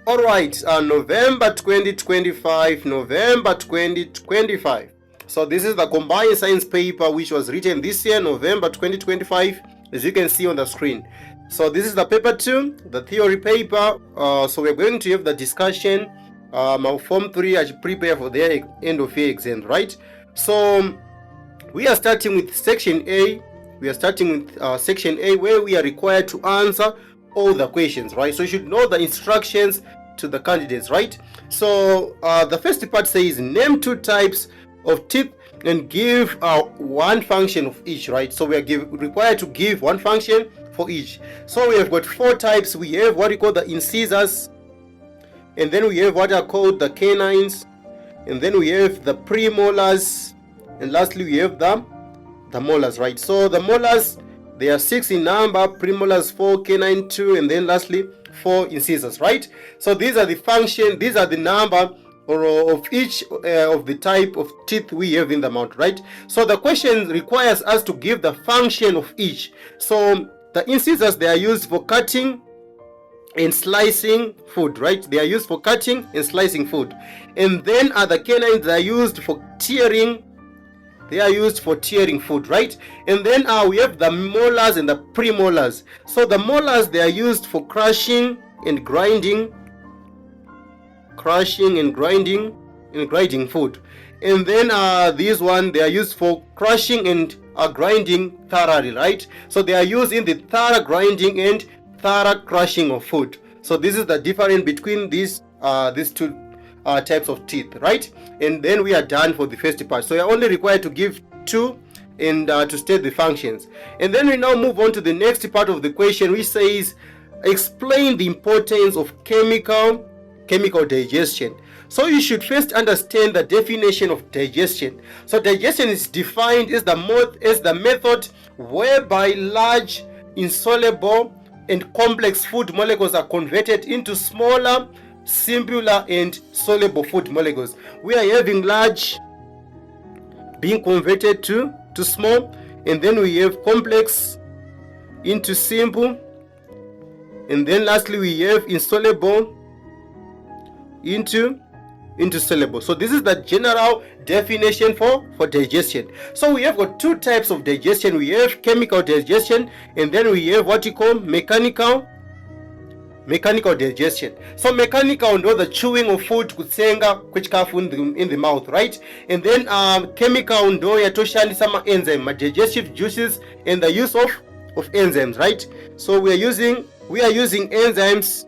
Alright, November 2025, November 2025. So this is the combined science paper which was written this year, November 2025, as you can see on the screen. So this is the paper 2, the theory paper. So we're going to have the discussion. Form 3 as you prepare for their end of year exam, right? So we are starting with section A. We are starting with section A, where we are required to answer all the questions, right? So you should know the instructions to the candidates, right? So the first part says name 2 types of teeth and give one function of each, right? So we are required to give one function for each. So we have got 4 types. We have what we call the incisors, and then we have what are called the canines, and then we have the premolars, and lastly we have the molars, right? So the molars, they are 6 in number, premolars 4, canine 2, and then lastly 4 incisors, right? So these are the function, these are the number of each of the type of teeth we have in the mouth, right? So the question requires us to give the function of each. So the incisors, they are used for cutting and slicing food, right? They are used for cutting and slicing food. And then the canines, they are used for tearing. They are used for tearing food, right? And then we have the molars and the premolars. So the molars, they are used for crushing and grinding food. And then these one, they are used for crushing and grinding thoroughly, right? So they are used in the thorough grinding and thorough crushing of food. So this is the difference between these 2 types of teeth, right? And then we are done for the first part. So you're only required to give 2 and to state the functions. And then we now move on to the next part of the question, which says explain the importance of chemical digestion. So you should first understand the definition of digestion. So digestion is defined as the method whereby large, insoluble, and complex food molecules are converted into smaller, simpler, and soluble food molecules. We are having large being converted to small, and then we have complex into simple, and then lastly we have insoluble into soluble. So this is the general definition for digestion. So we have got 2 types of digestion. We have chemical digestion, and then we have what you call mechanical digestion. So mechanical, know the chewing of food kutsenga kwechikafu in the mouth, right? And then chemical ndo yatoshani sama enzyme, digestive juices, and the use of enzymes, right? So we are using enzymes